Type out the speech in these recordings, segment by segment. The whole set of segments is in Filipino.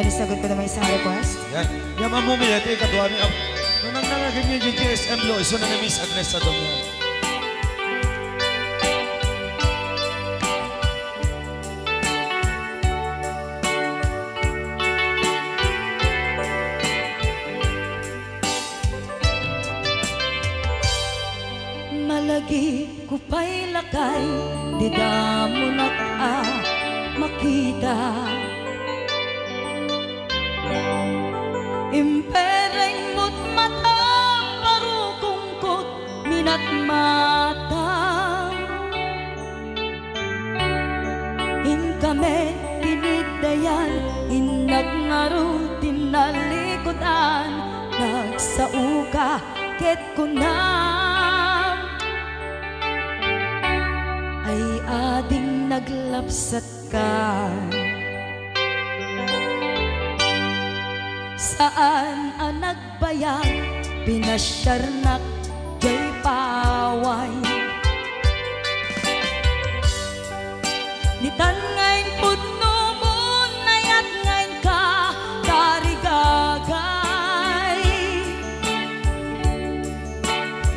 Yan, sagot ko naman isang request. Yan. Yan mamumili. Ito yung kadwa niya. Nung nangangagin niyo yung GSM lo, iso na Miss Agnes sa dong yan. Malagi ko pa'y lakay, di mo na makita. Impereng mo't matang parukungkot minat mata. In kami tinidayan, in nagngarutin na likodan, nagsauka ket kunam ay ading naglapsat ka. Saan ang nagbayag, pinasyarnak jay paway. Nitan ngayon pudno mo, nayat ngayon ka karigagay.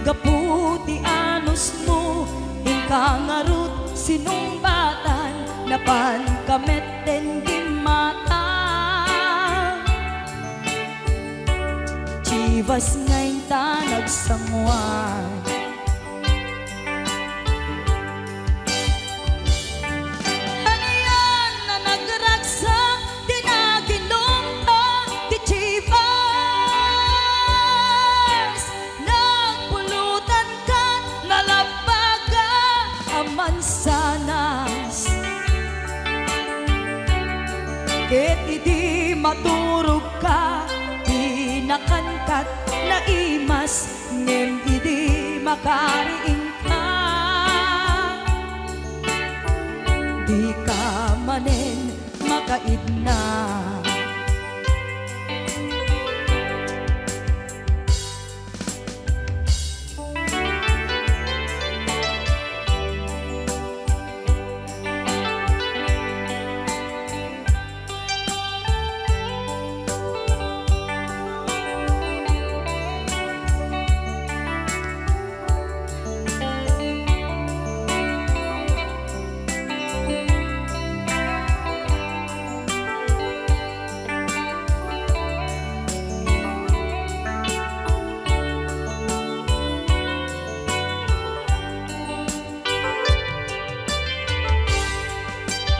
Gaputi anos mo, ingkangarut sinumbatan, napan kamet den di mata. Chivas ngayon ta nagsangwan. Ano yan na nagragsak, di na ginumpa, di Chivas. Nagpulutan ka, nalabaga, aman sanas. Ket idi maturog ka, nakankat na imas, ngem idi makariing ka. Di ka manen makaidna.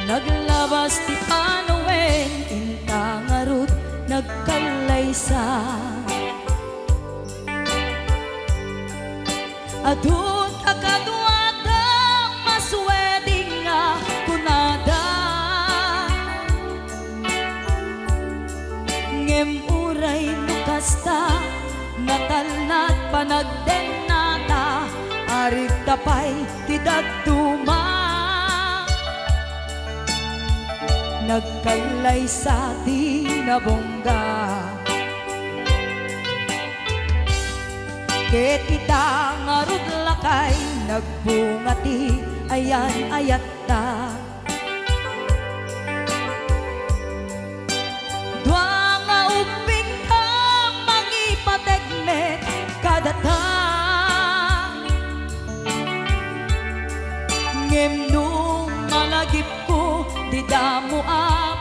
Naglabas ti Panawen, intangarut nagkalaysa. Adun akaduada, masweding nga kunada. Ngem uray nukasta, natalnat panagdenata, arig tapay ti daduma. Nagkalay sa di nabongga. Ket ita ngarud lakay, nagbungati ayan ayat ta. Dua nga uping ka, mangipategmet kadata. Ngem nung malagip ko, di damo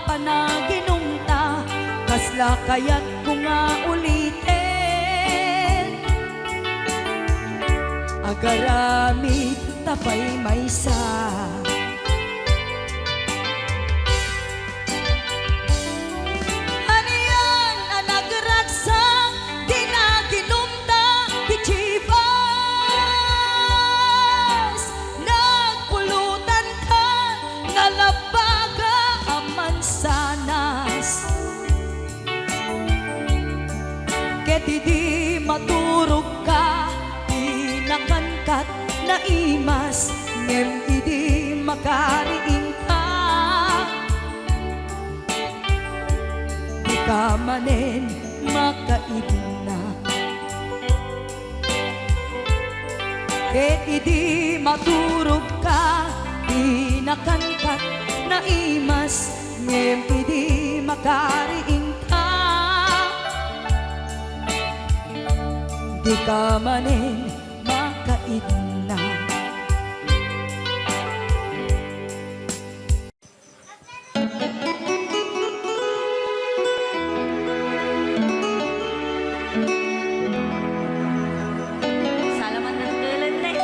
panaginungta, kasla kayat ko nga ulitin. Agaramit tapay maysa. Ano yan ang nagragsak, di na ginumta, di Chivas. Nagpulutan ka, nalabaga, aman sanas. Ket idi maturog ka, di nakangkat na imas, ngem idi makariing ka. Di ka manen makaidna. Ket idi maturog ka, di nakangkat na imas, ngem idi makariing ka, di ka manin makaidna. Salamat ng tulad na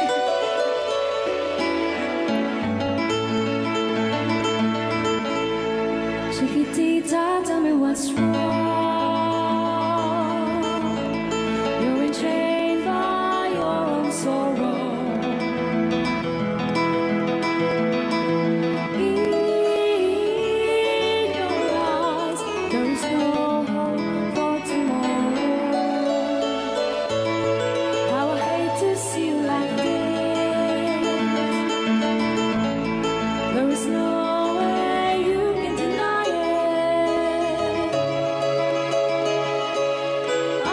Chiquitita, tell me what's wrong. You're enchained by your own sorrow. In your eyes, there is no hope for tomorrow. How I hate to see you like this. There is no way you can deny it. I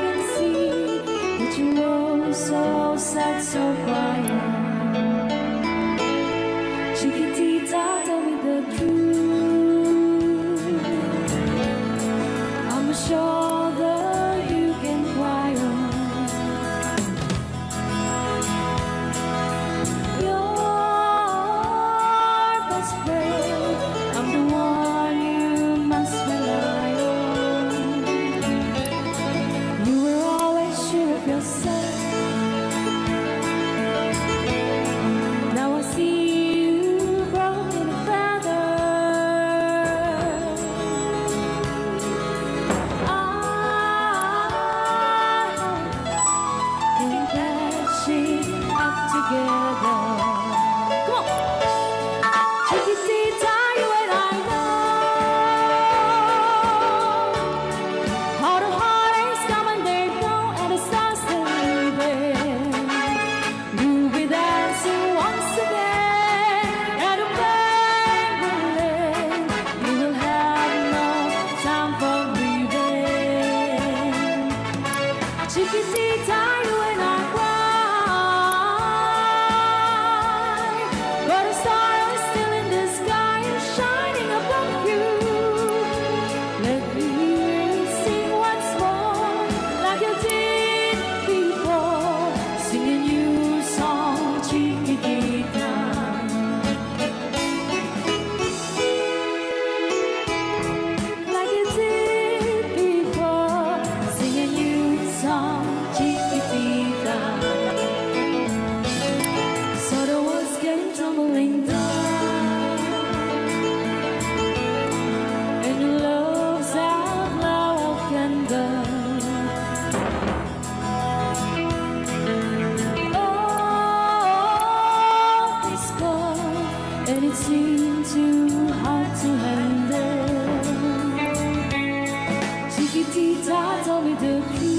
can see that you are so sad, so quiet. Chiquitita, tell me the truth. I'm a shoulder you can cry on. Your best friend, I'm the one you must rely on. You were always sure of yourself. Now I see you broken a feather. I think that she's up together. Come on, Chiquitita, you and I know how the heartaches come and they go, and the stars they leaving. You'll be dancing once again at a banquet. You will have no time for grieving. Chiquitita, you and I cry, but a star is still in the sky and shining above you. Let me hear you sing once more, like you did before, singing you a song, Chiquitita. Like you did before, singing you a song, Chiquitita. So the words came tumbling down, and your love's out loud candle. Oh, it's gone, and it seemed too hard to handle. Chiquitita, tell me the truth.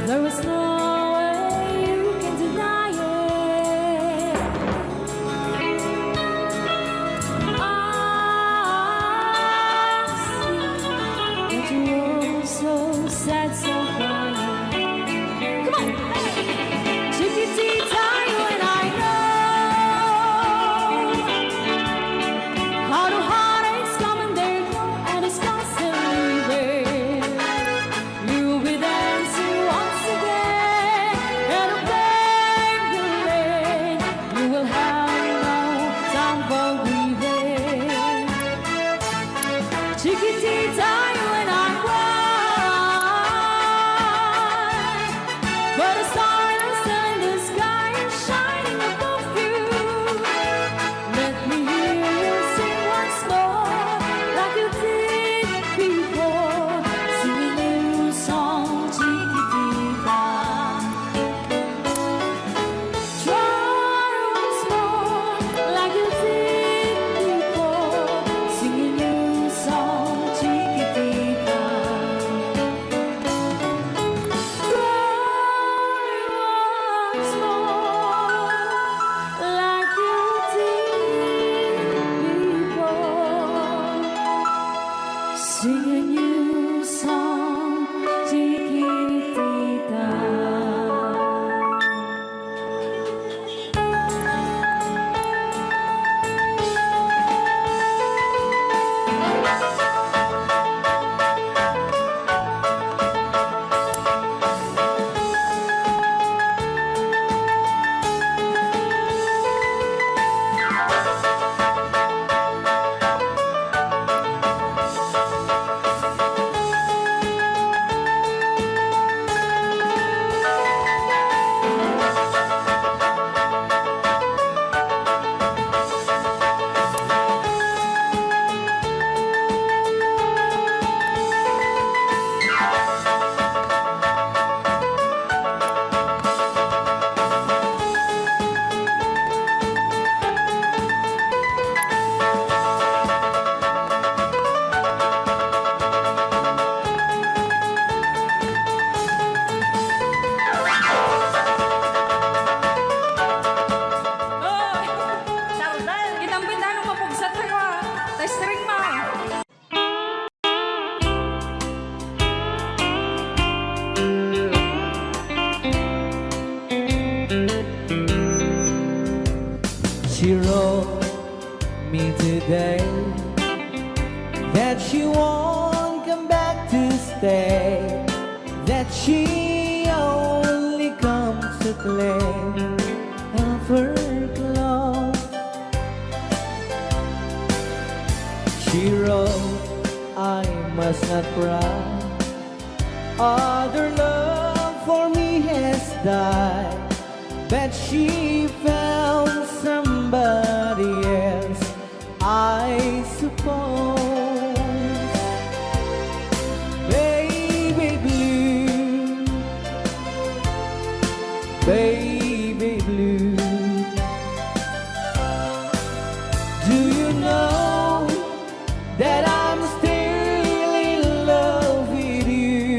There was no way you can deny it. I see that you were so sad, so quiet. Come on, Chiquitita, you and I know how the heartaches come and they go, and it's constantly there. You'll be dancing once again at a banquet. You will have no time for grieving. Chiquitita, you and I cry, but a star is still in the sky and shining above you. Let me hear you sing once more, like you did before, singing you a song, Chiquitita. Try once more, like you did before, singing you a song, Chiquitita. Singing you a song, Chiquitita. She wrote me today that she won't come back to stay, that she only comes to claim of her clothes. She wrote, I must not cry, other love for me has died, but she found somebody else, I suppose. Baby blue, baby blue, do you know that I'm still in love with you?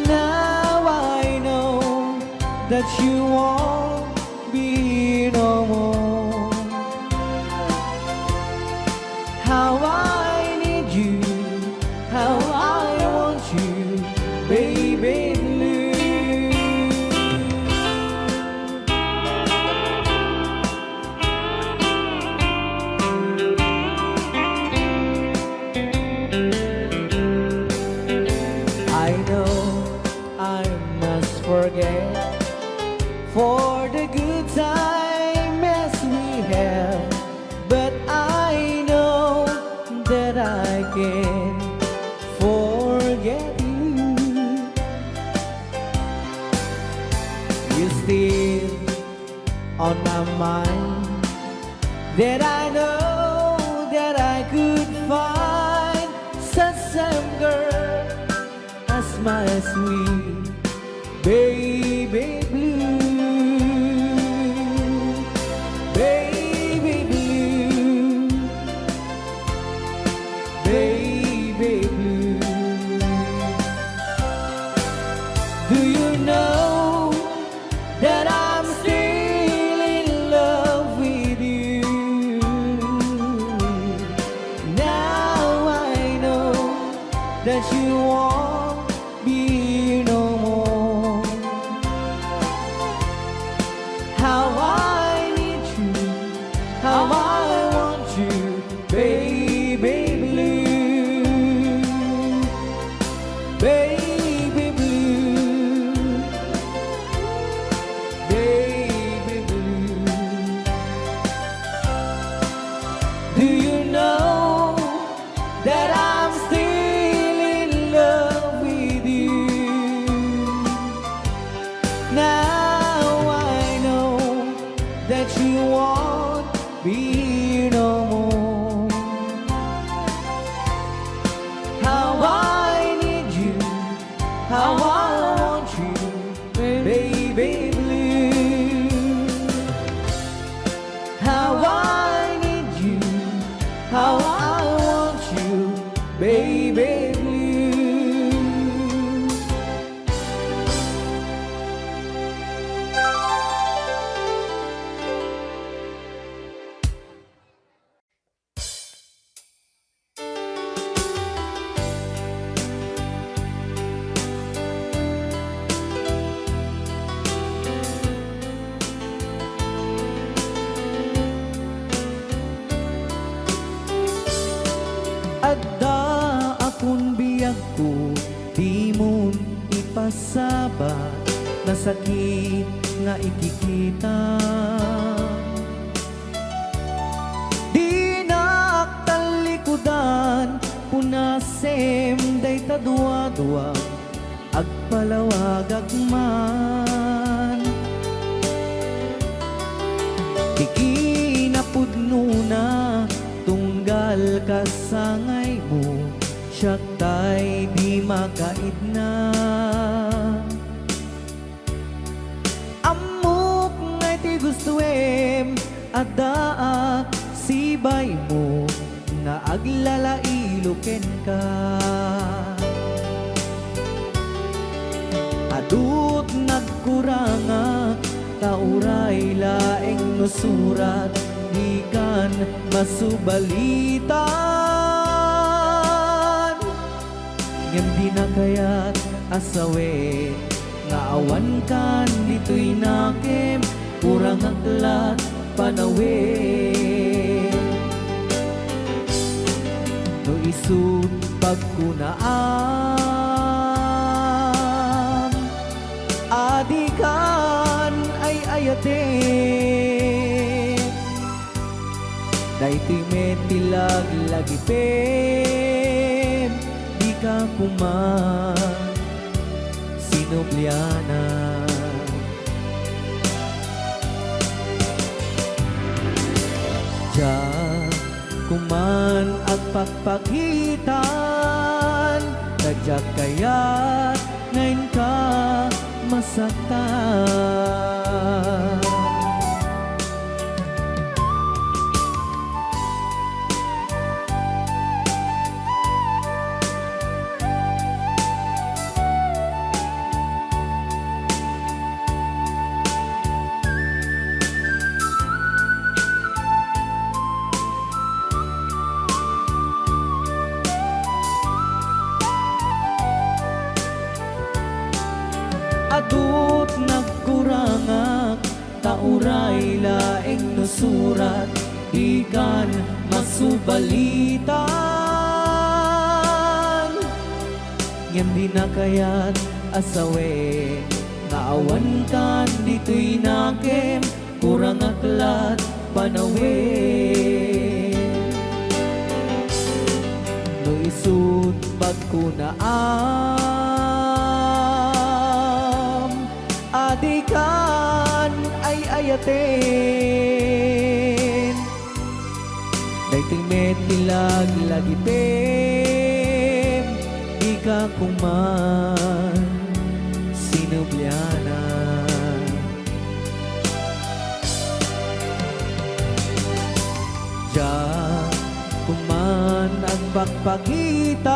Now I know that you won't be no more. How I need you, how I want you, baby blue. I know I must forget for the good times we have, but I know that I can forget you. You're still on my mind, that I know that I could find such a girl as my sweet baby blue. Baby blue, baby blue, do you know that I'm still in love with you? Now I know that you won't be no more. How I need you, how I want you, baby blue, baby blue, baby blue. Do you know that I'm still in love with you? Now I know that you won't be no more. How I need you, how I want you, baby blue. How I need you, how I want you, baby blue. Adda akong biyag ko, di mo ipasabat na sakit nga ikikita. Di naktalikudan, punasem day tadwa-dwa, agpalawag agman. Ikinapudno na tunggal kasangay mo, siyak tay di makaidna. Amok ngay ti gustuem, adaak sibay mo, nga aglalailuken ka. Adut nagkuranga, kauray laeng nusurat, di kan masubalitan. Ngem di na kaya't asawe, nga awan kan dito'y nakem, kurang kurang aklat panawin. No isut pagkunaan, adikan ay ayatin. Daytoy metilag lagipin, di ka kuman sinubliana. Diyan kuman ang pagpagitan, tadyak kaya't ngayon ka masaktan. Adut nagkurangak, tauray laeng nusurat, ikan masubalitan. Ngem di na kaya't asawe, naawan kan dito'y nakem, kurang aklat panawin. No isut pagkunaan, adikan ay ayatin. Daytoy metilag lagipin, di ka kuman sinubliana. Diyan kuman ang pagpagitan,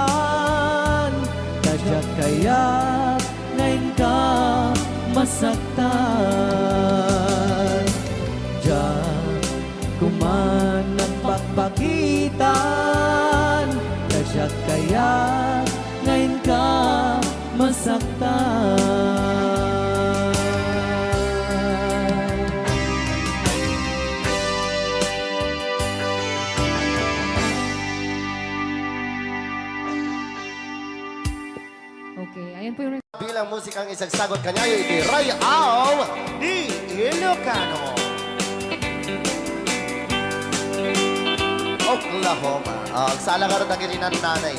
tadyak kaya't ngayon ka masaktan. Diyan kuman ang pagpagitan, tadyak kaya't ngayon ka masaktan. Okay, ayan po yung Bilang musikang isagsagot kanya ay itiray ang di Ilocano. Oklahoma. Ang sala ka rin na gininan nanay.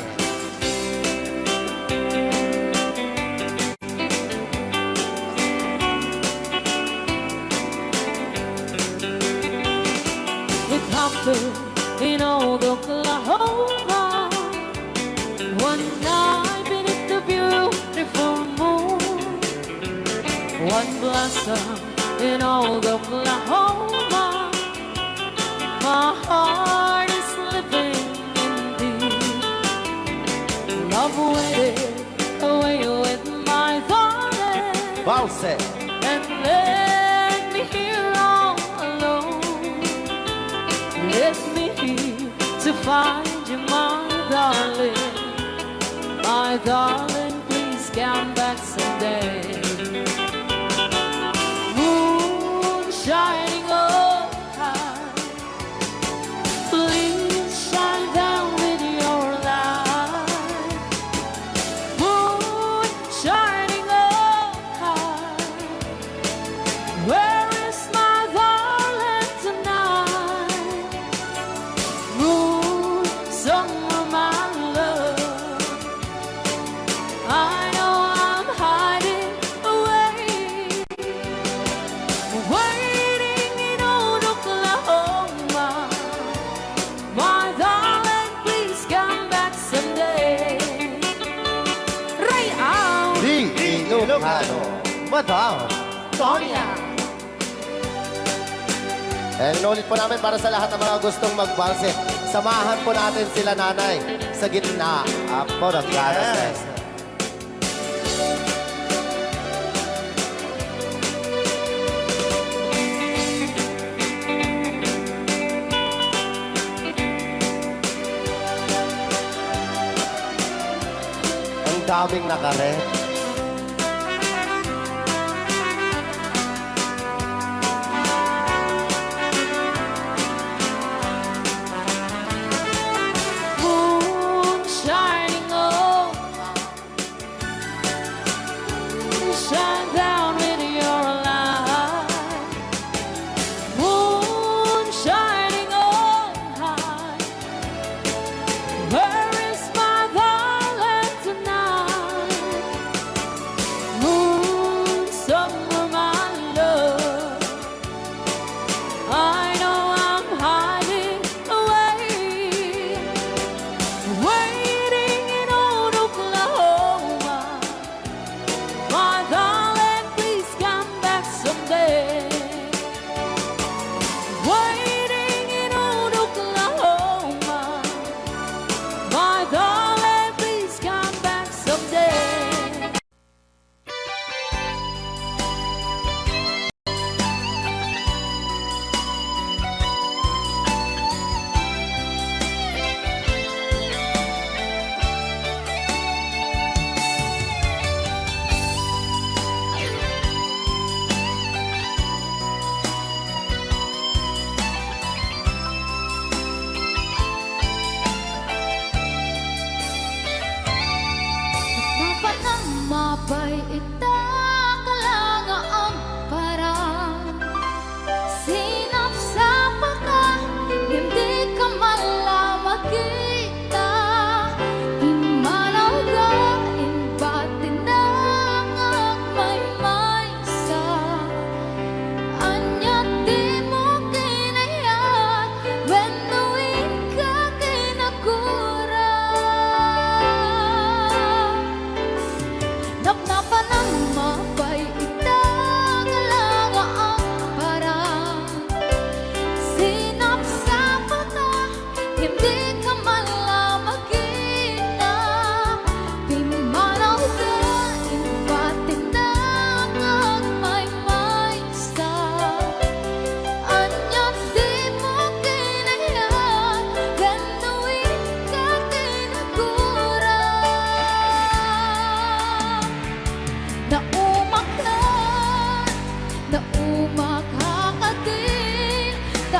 It happened in old Oklahoma one night beneath the beautiful moon. One blossom in old Oklahoma. My heart is living in thee. Love waited away with my darling Bounce. and let me here all alone. Let me here to find you, my darling. My darling, please come back someday. Moon shining oh high, please shine down with your light. Moon shining oh high, where is my darling tonight? Moon, somewhere my love, I know I'm hiding away, waiting in old Oklahoma. My darling, please come back someday. Right out, Di Ilocano. Madam. Sonia. And inulit po namin para sa lahat ng mga gustong magbalse. Samahan po natin sila nanay sa gitna. Apo ng ganas. Ang daming nakaret.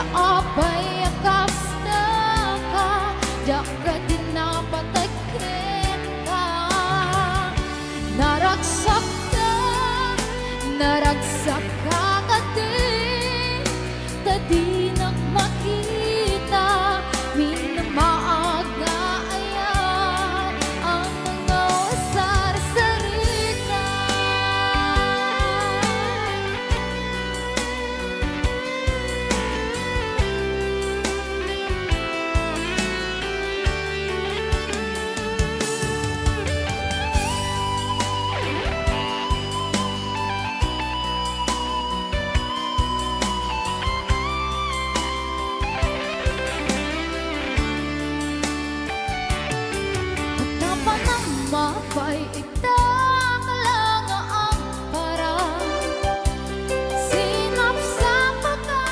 apay akastaka Jaka dinapatagkita Naragsak ka din Tadi makita Minamaaga ayan Ang mga wasar-sarita Mapay itang lang ang parang Sinap sa pagka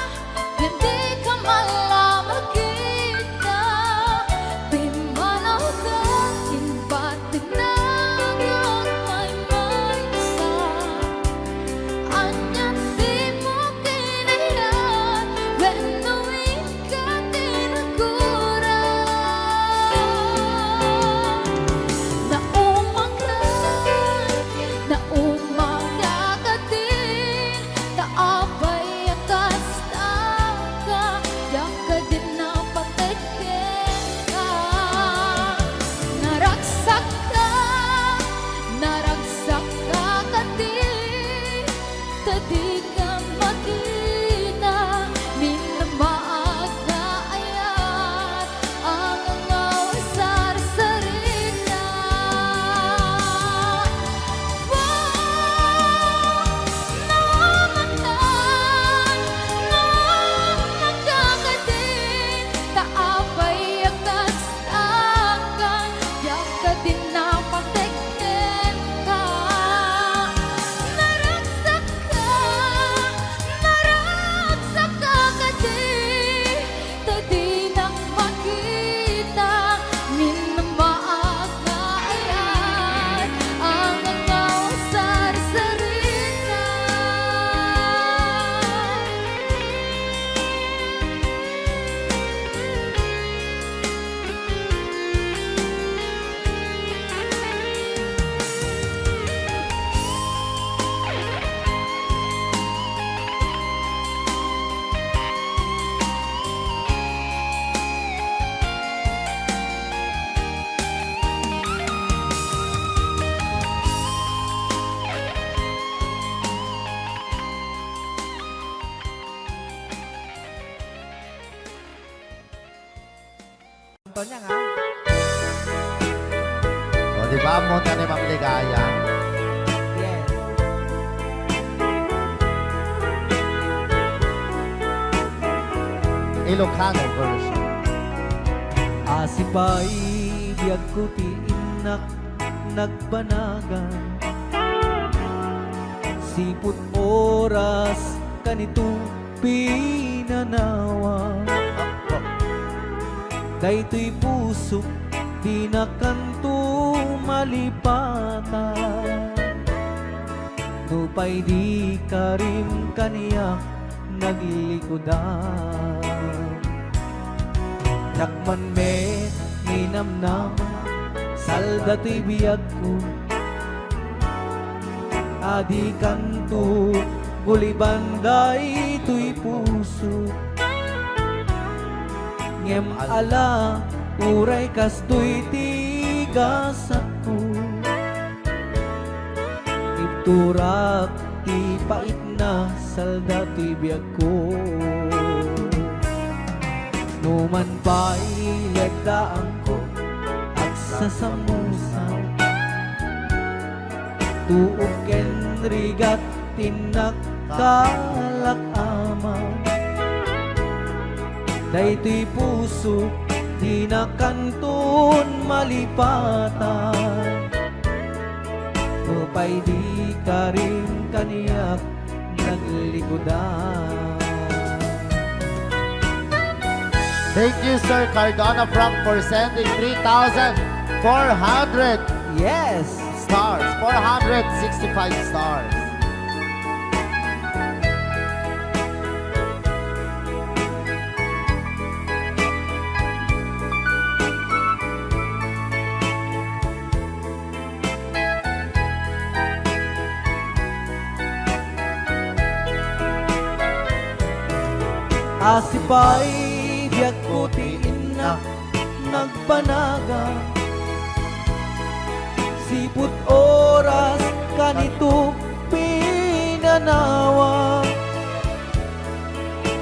Hindi ka malaman kita Pimanaw ka Inbatig na yung may isa Anyan di mo kinaya Benuin ka tinagura Na umaga ka din Taapay ang kastaka Yaka din na patekin ka Naragsak ka din Tadi ka makita Minamaaga ayan Ang mga wasar-sarita Niya nga. O, di ba? Munta ni Ma'am Ligaya. Yes. Ilocano version. Asipay biyag ko ti inak nagbanagan Siput oras kanito pinanawa Daytoy puso di na kanto malipatan Nupay di ka rin kaniya naglikodan Nakman me minamnam salda to'y biyag ko Adi kanto gulibanday to'y puso Ngem ala uray kastoy tigas ako Iturak ti pait na salda to'y biyag ko Numan pa'y legdaan ko at sasamusaw Tuok ken rigat tinagkalak amaw Daytoy puso di na kanton malipatan Upay di ka rin kaniyak naglikodan Thank you, Sir Cardona Frank, for sending 3,400 Yes! stars. 465 stars. Asipay biyak putiin na nagpanaga. Siput oras kanito pinanawa.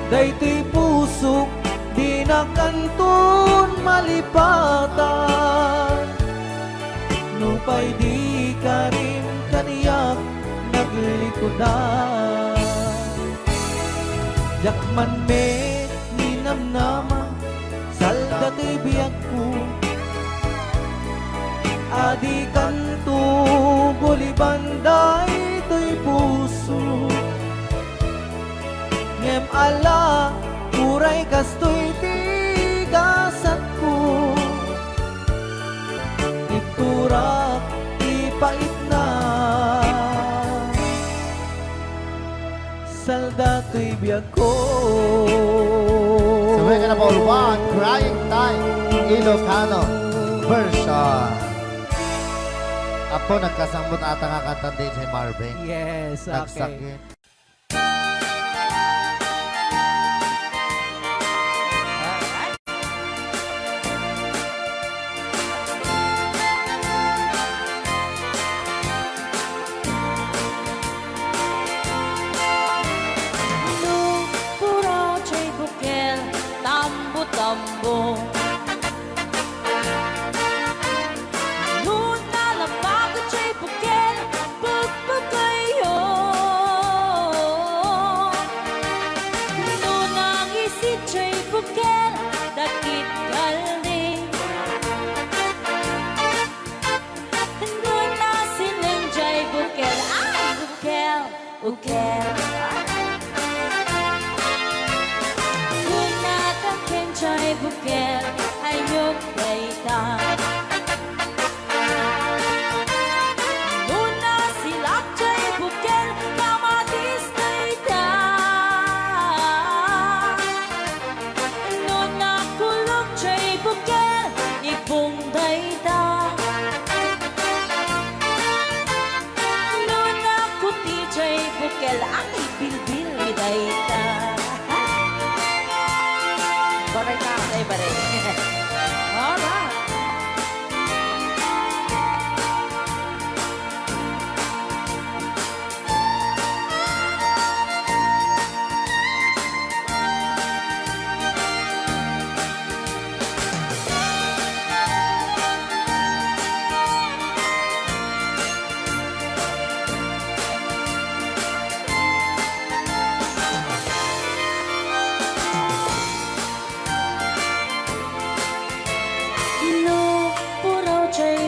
Daytoy pusok di na kanton malipatan. Nupay di ka rin kaniyak naglikodan. Yakman me ninamnama salda to'y biyak ko. Adi kanto bulibanday to'y puso. Ngem ala kuray kasto'y tigasat ko. Iturak ipait na salda to'y biyak ko. Sabay ka na Paul Juan, Crying Time, Ilocano version. Apo, nagkasambot ata nga kanta din si Marvin. Yes, okay. Nagsakit. Puro chay bukel, tambo-tambo. Luna lapag chay bukel, pagpagayo. Nunang isi chay bukel, dakit galing. Nuna silang chay bukel, ay bukel, bukel. Chay bukel ayok baita. Luna silak chay bukel kamatis baita. Luna kulog chay bukel ipong baita. Luna kuti chay bukel ang ibilbil baita. Baray ka, baray. Alright.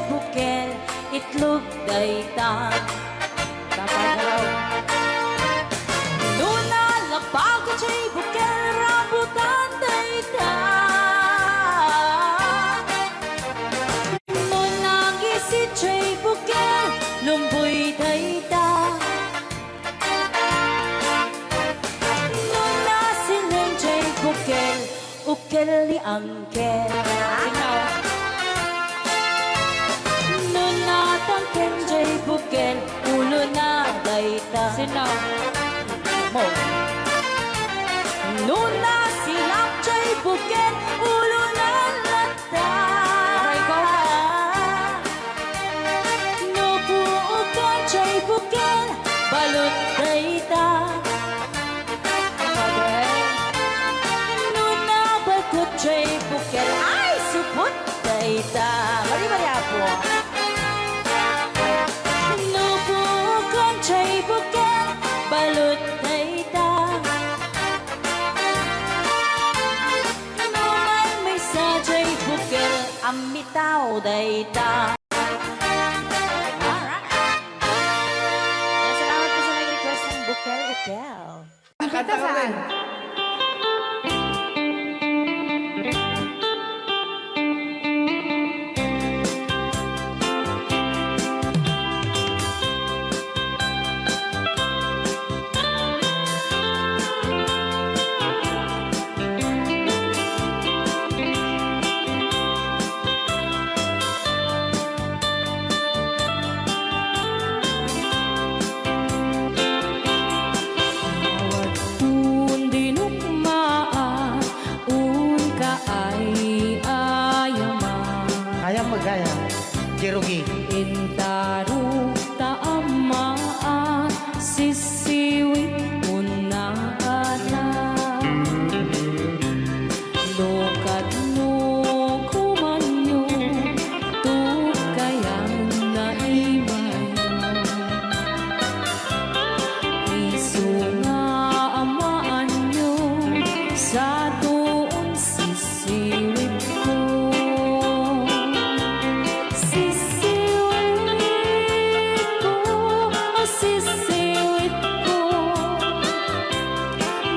Bukel, itlog dayta. Tapagaraw. Luna lapag chay bukel, rambutan dayta. Luna gisi chay bukel, lumboy dayta. Luna siling chay bukel, ukel li angkel. Kenjay bukel, ulo na dayta. Sinaw mo. Luna silak chay bukel, ulo na lata. Aray ko. Nubuukan chay bukel, balot dayta. Luna bakot chay bukel, ay supot dayta. Mari-mari apo. Chay bukel, balot dayta. Numay may sa chay bukel, amitaw dayta. Alright. Salamat po sa nag-request ng bukel, bukel. Kanta ka rin. Kundi Rugi. Intaro taamaan sisiwit mo na ata. Lokat mo kumanyo tukayang naimay. Isu nga amaan nyo sa doon sisiwit ko. Sisiwit ko,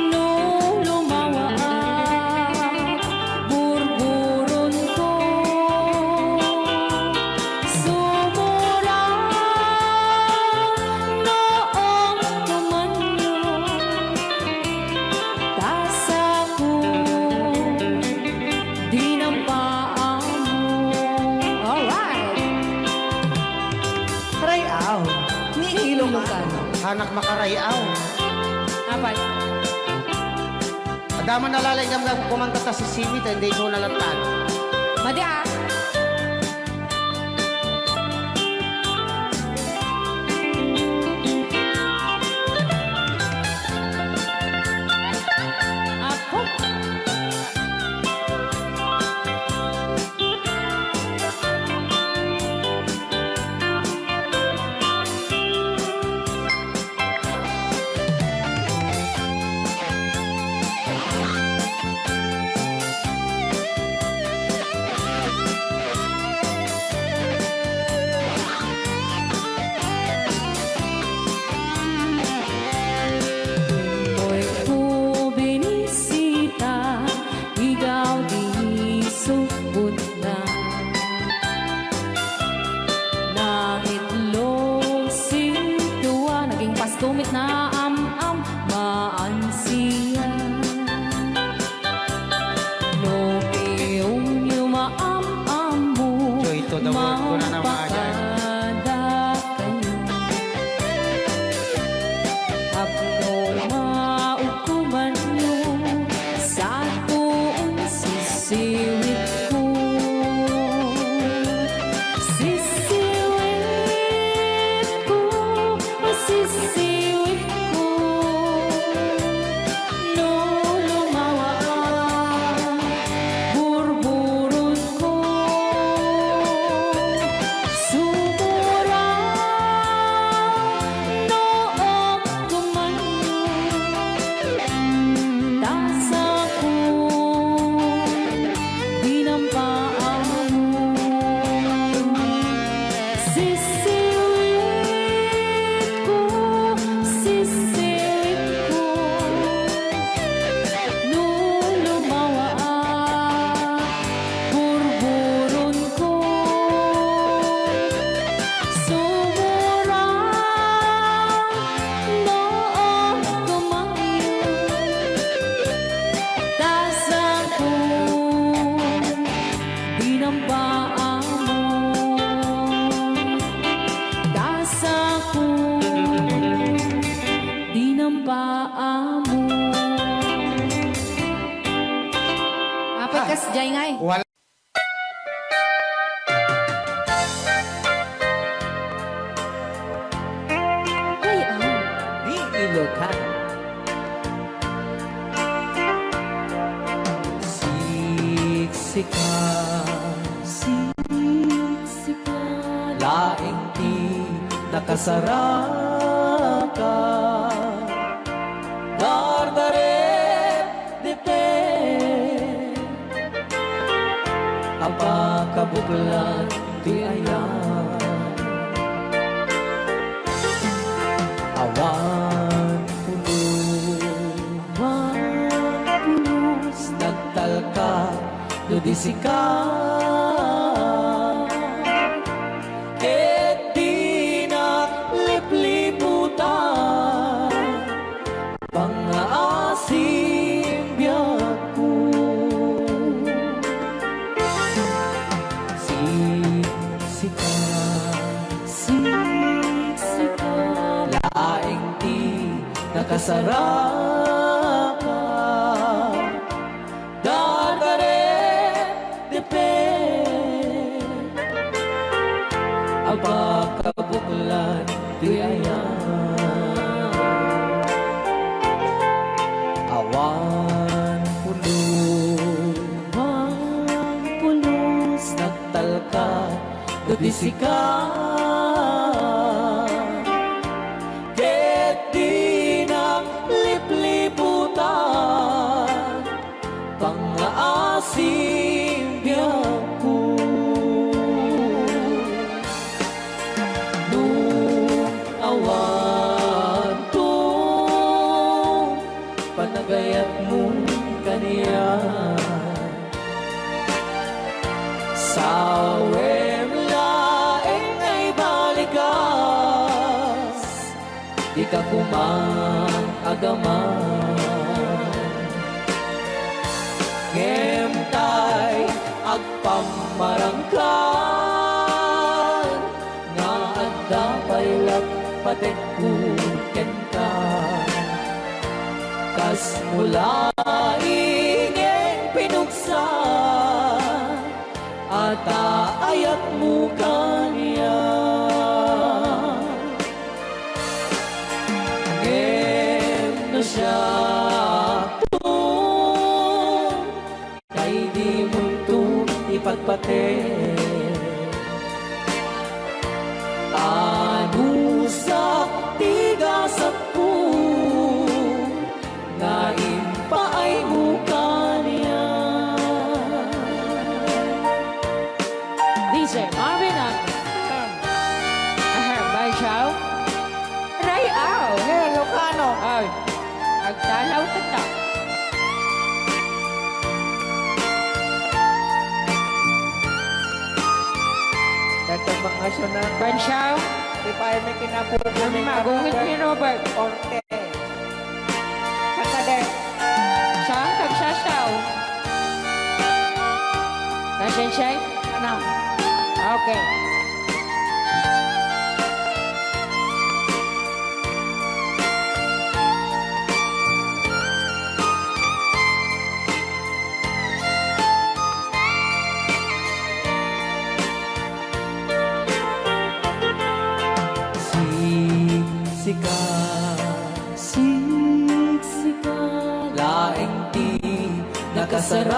no lumawa burburon ko, sumura noong tumanyo, tasa ko, di ng paa mo. Alright! Rayaw. Ni Ilocan. Anak makarayaw. Apat. Adama nalalay nga mga kumanta ta si Simit, hindi ko nalatan. Madi ah. Ako. Mo'y bubinisita, ikaw di subod na. Nang itlog sintuwa, naging pastumit na am-am, maansiya. No piyong yumaam-am mo, Joy to the world ko na naman, mapakada kayo. Apno maukuman nyo sa tuon sisiwit ko. Sisiwit ko, sisiwit ko, no lumawa burburon ko, sumura noong tumanyo, tasa ko, di ng paa mo. Sisiwit ko, no lumawa burburon ko, sumura noong tumanyo, tasa ko, di ng paa mo. Tasa ko, di ng paa mo. Apat kas jay ngay. Wala. Ay, ah. Ni Ilocan. Siksikan, Siksikan. laing ti nakasaraka. Dardaret dipe, apa kabuklan ti ayan. Awan pulos, nagtalka, dudisika. Ket di na lipliputan, pangaasim biyak ko. Siksikan. Laing di nakasaraka. Dardaret dipe, disikan ket di na lipliputan pangaasim biyaku nung awan to panagayat mo kaniya sawem laeng ay balikas di ka kumang agaman ngemtay agpamarangkan nga adda paylat patekuten ka kas mula ingeng pinuksa ata ayat mo kaniya ngem na siya kay di mo ito ipagpate ano sa tigasat ko nga impaay mo kaniya DJ Marvin ang Bay Chow. Ray Ao. Ilocano. Ay, agtalaw tata. Dagdag mga na. Ban Chow. Di pa ay may kinapupo ni Magungit ni Robert. Orte. Kakade. Siyang kagsasaw. Nasaan siya? Ano? Okay. Siksika laing di nakasarakan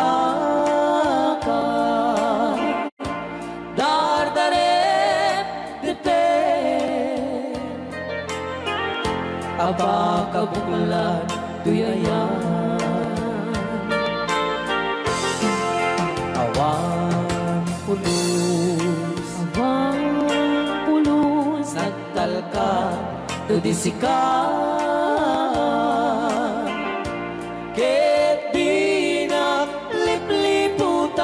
dardaret deten aba kabuklan tuyayan awan pulus nagtalka tu disikan ket di na lipliputan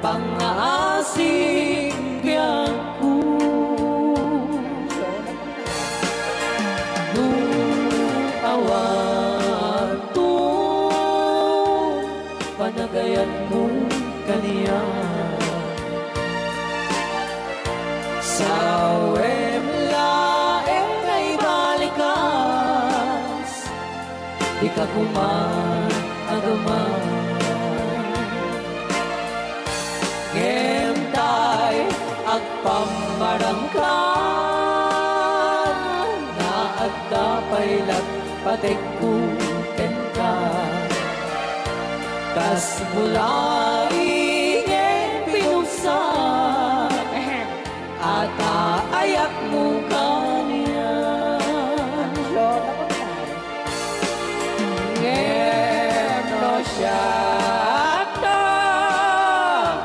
pangaasim biyaku nung awan to panagayan mo kaniya sawem laeng ay balikas di ka kuman agaman ngemtay agpamarangkan na agda paylat patekuten ka kas mula ingeng pinuksa ata ayak mo kaniya ngem no siya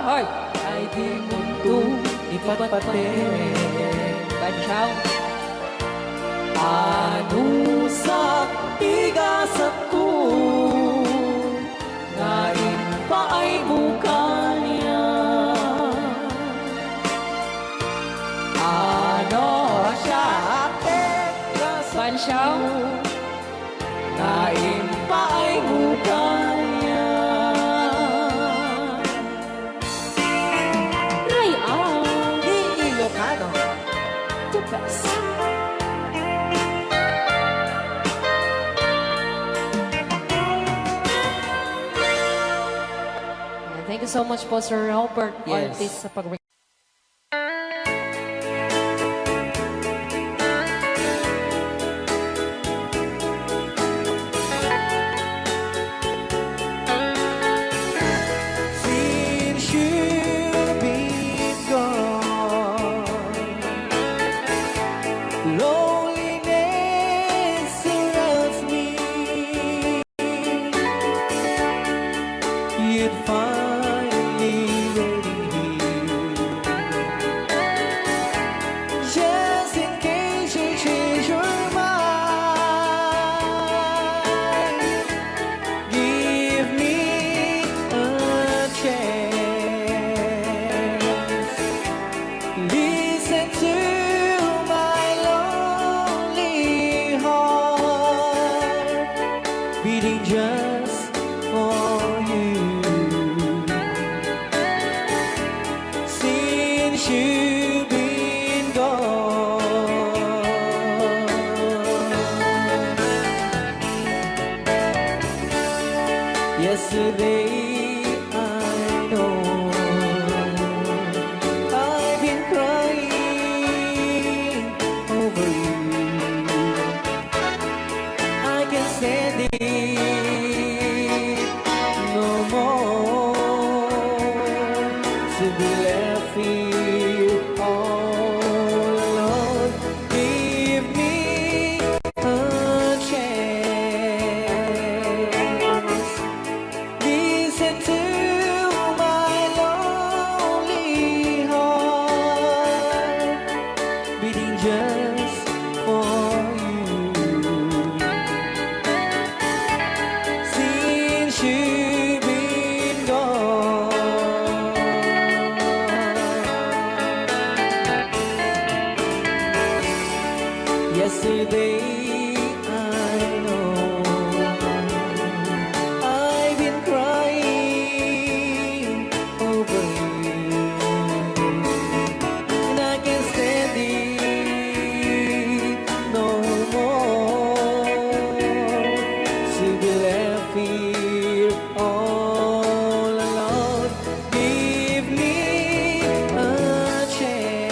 Hoy, ay di mundo ipatpate Ban Chow. ano sa tigasat ko nga impaay mo kaniya ano siya Ban Chow. nga impaay mo kaniya Ray Ao. Ilocano. The best. Thank you so much po, Sir Robert Yes. Ortiz, sa pag beating just for you. Since you've been gone, yesterday I know I've been crying over you. I can't stand it no more to be left here all alone. Give me a chance. Listen to my lonely heart beating just for you. Since you've been gone, yesterday I know I've been crying over you, and I can't stand it no more to be left here all alone. Give me a chance.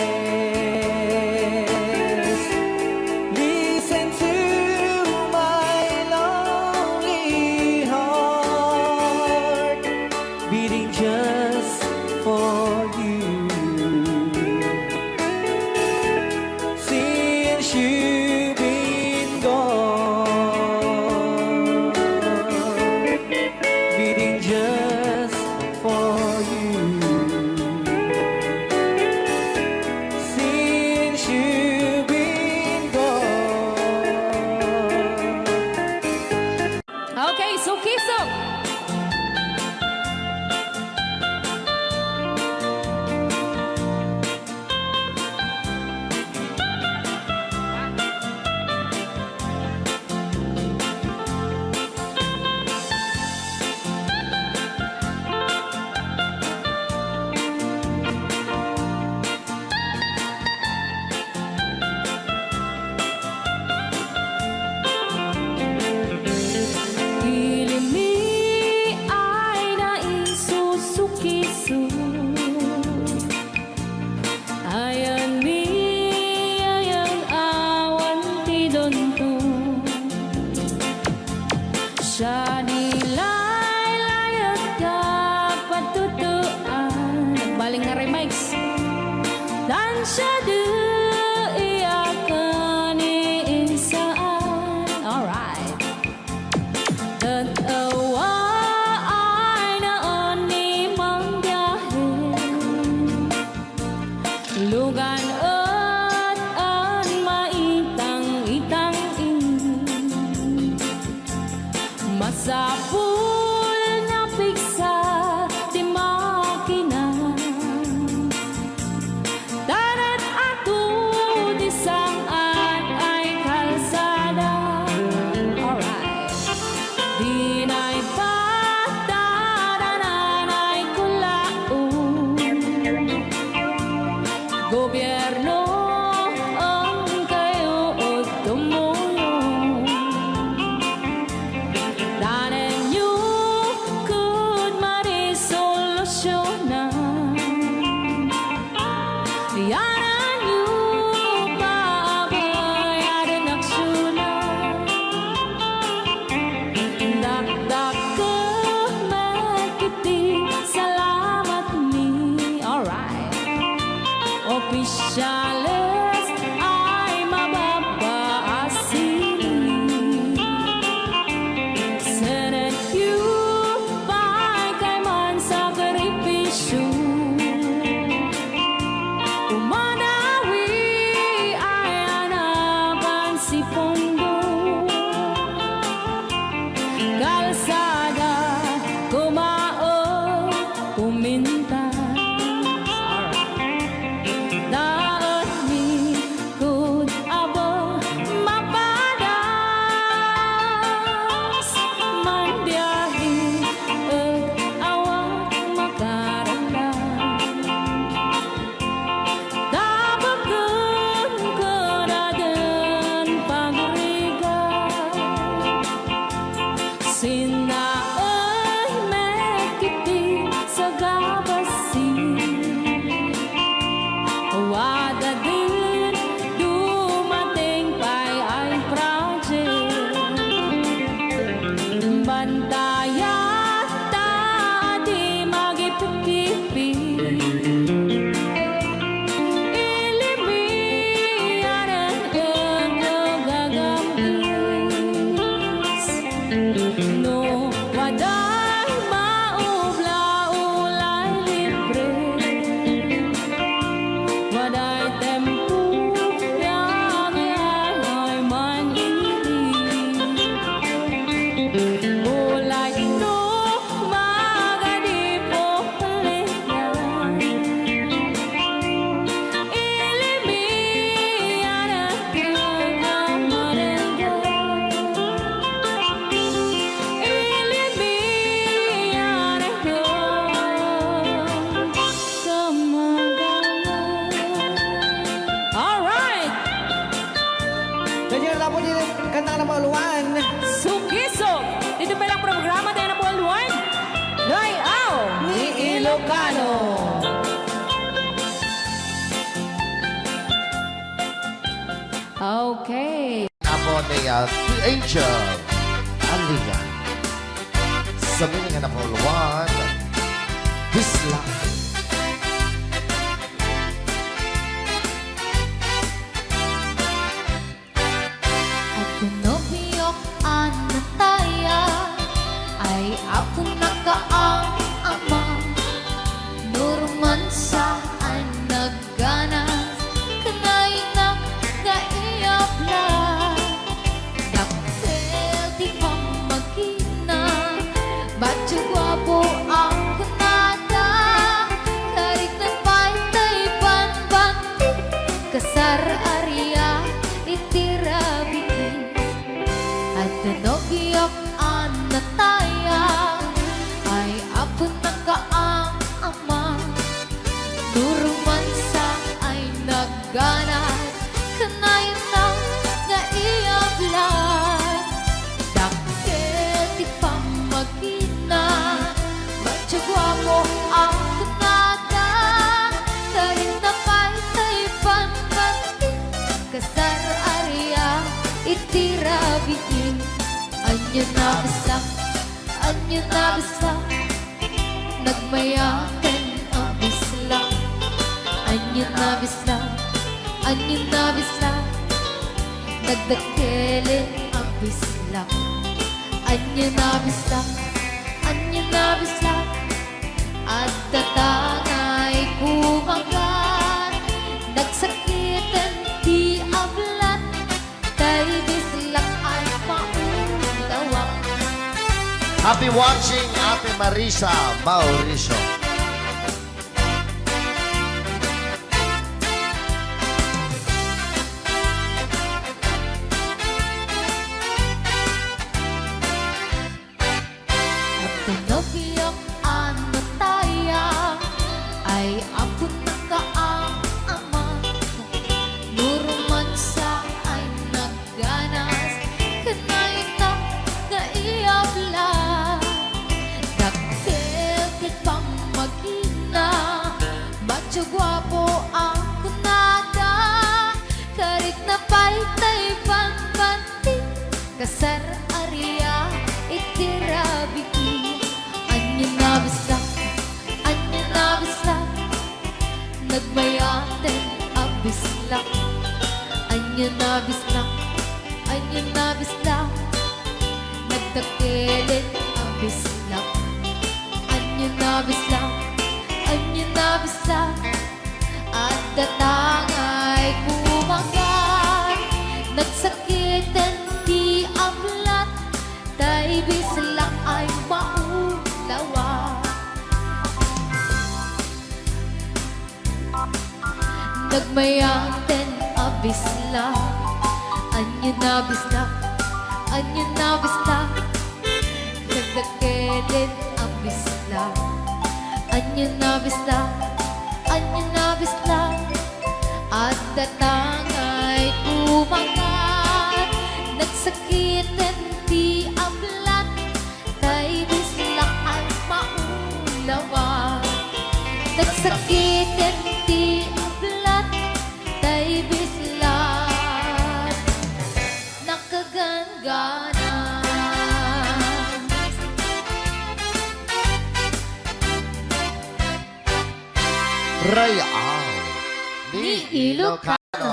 Listen to my lonely heart beating just for you. Since you've been gone, beating just for you. Since you've been gone. Okay, so Kiso. Ilimi ay naisusukiso. Ayan ni ayang awan ti donto. Siya nilay layat ka patutuan. Baling nga remix. Dan siya di iyakan ni insaan. Alright. Tatawa ay naon ni manggahin. Lugan at an maitang-itang masapul na piksa di makina. Darat ato di saan ay kalsada. Alright. Dinay patadanan ay kulaon. Gobyerno ang kayo o tumulong. Danan nyo number one. Sugisog! Dito pa lang programa tayo ng World War. Layaw! Ni Ilocano. Okay. Apo ni The Angel. Aliga. Sabi nga number one. This life. At pinobiyok anataya ay ako nakaang ama. Nurman sa ay nagganas kanay na naiyabla. Daktel di pa magina Bacho guwapo ang kunada. Karik na pantay panbanti kasar area itirabitin. At nobiyok anataya ay apo nakaang ama. Nuruman sa ay nagganas kanay na naiyablan. Dakkel di pa magina Bacho guwapo ang kunada. Karin na pantay panbanti kasar area itirabitin. Anyo na bisa nagmayakan ang bisla. Anyo na bisa nagdakelin ang bisla. Anyo na bisa at tatangay kumagat. Nagsakitan di ablat tay bislak ay paundawa. Happy watching, Ate Marisa Mauricio. At pinobiyok anataya ay apo nakaang ama. Nuruman sa ay nagganas kanay na naiyabla. Daktel ket pamagina Bacho guwapo ang kunada. Karik na paytay panbanti kasar area itirabiki. Anyo na bisa nagmayaten ang bisla. Anyo na bisa nagdakelin ang bisla. Anyo na bisa at datangay kumagat. Nagsakitan di ablat tay bislak ay maulawa. Nagmayaten ang bisla. Anyo na bisa nagdakelin ang bisla. Anyo na bisa at datangay kumagat. Nagsakitan di ablat tay bislak ay maulawa. Nagsakitan di ablat tay bislak nakagangana. Rayaw ni Ilocano.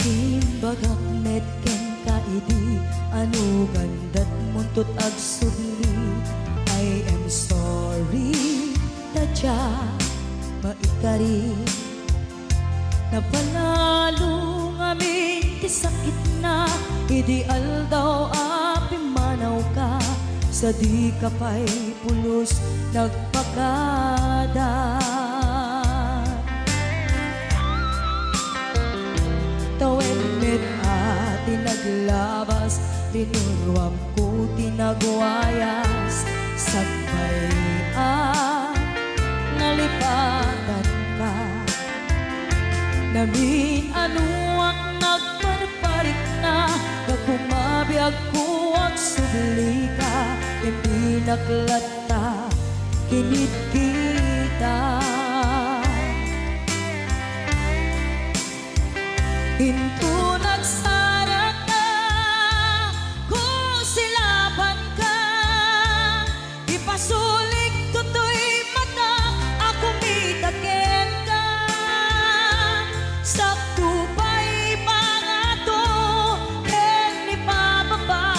Timbagak met ken kaidi anu gandat muntut ag sudli. I am sorry tadya maikari napanalo nga amin ti sakit na, ideal daw api manaw ka, sa di ka pa'y pulos nagpakada. Tawen met ati naglabas, tinuruam ko tinagwayas, sagbay nalipatan ka. Namin anuak nagparparik na, nagpumabiyag ko at subli ka, hindi naklata, kinit kita. Hinto nagsara ka, kung silaban ka, ipasulik tutoy mata, ako mitaken ka. Sakto pa'y pangato, ken ni pababa,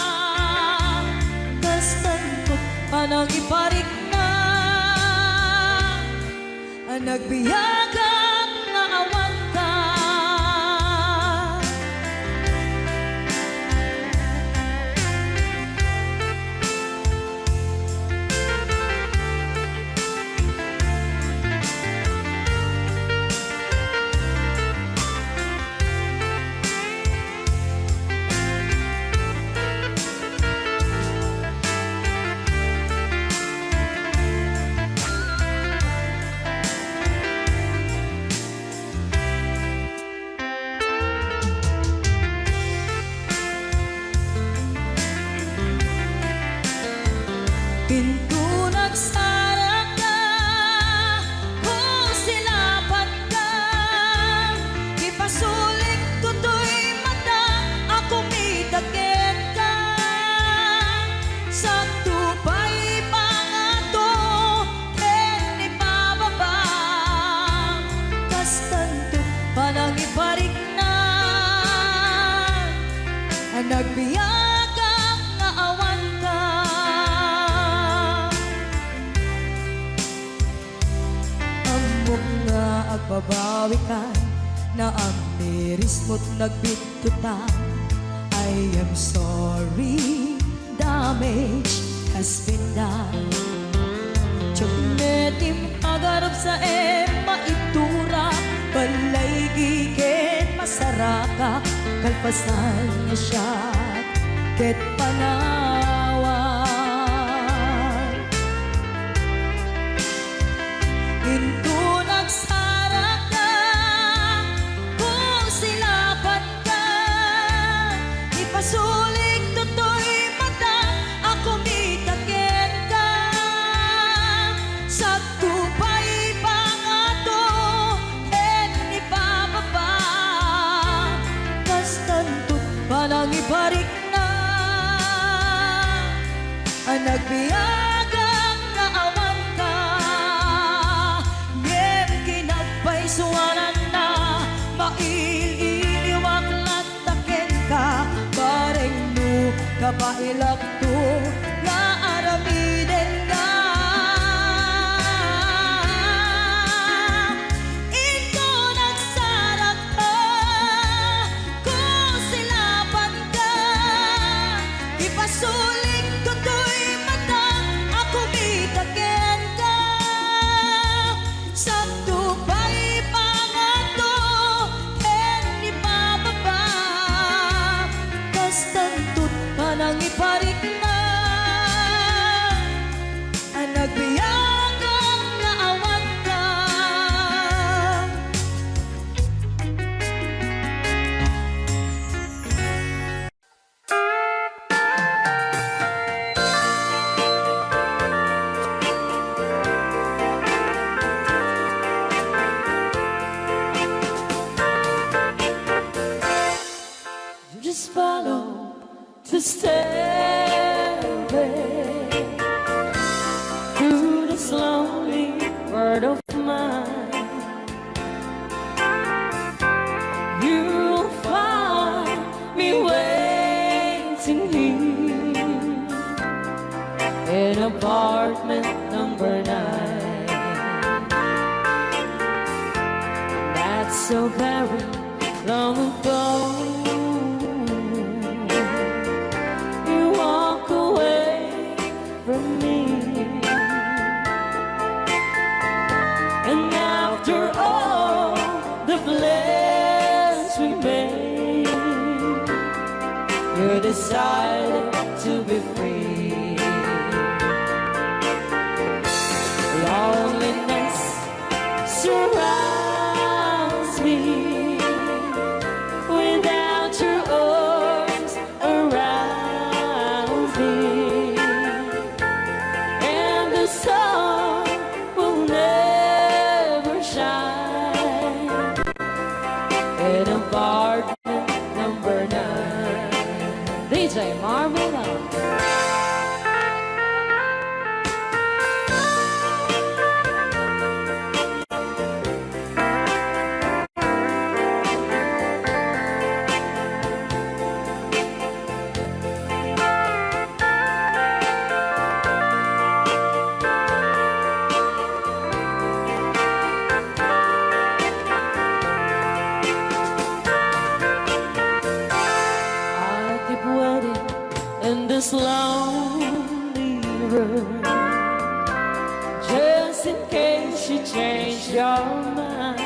kastan ko panang iparik na, nagbiyagang nga awan ka. Pinto nagsara ka, kung silaban ka, ipasulik tutoy mata, ako mitaken ka. Sakto pa'y pangato, ken ni pababa, kastanto panang iparik na, nagbiyagang nga awan ka. Amok nga agbabawi ka, na ang miris mo't nagbitutan. I am sorry, damage has been done. Tiyagnetim agarap sa maitura, balay gigen masaraka, kalpasan niya siya ket panawan. Hinto nagsara ka, kung silaban ka, ipasulik tutoy mata, ako mitaken ka. Sakto pa'y pangato, ken ni pababa, kastanto panang ibarik na, nagbiyagang nga awan ka. Ngem kinagpaisuanan na, maililiwag lataken ka, bareng no kapailak to, nga aramiden ka. Ito nagsarap ka, kung silaban ka, ipasulik tutoy mata, ako mitaken ka. Sakto pa'y pangato, ken ni pababa, kastanto't panang iparik na, nagbiyagang nga awan ka. Just follow the stairway through this lonely world of mine. You'll find me waiting here in apartment number 9. That's so very long ago. You walk away from me, and after all the plans we made, you decided to be free. Loneliness surrounds me without your arms around me, and the sun will never shine in apartment number 9. DJ Marvin. I keep waiting in this lonely room, just in case you change your mind.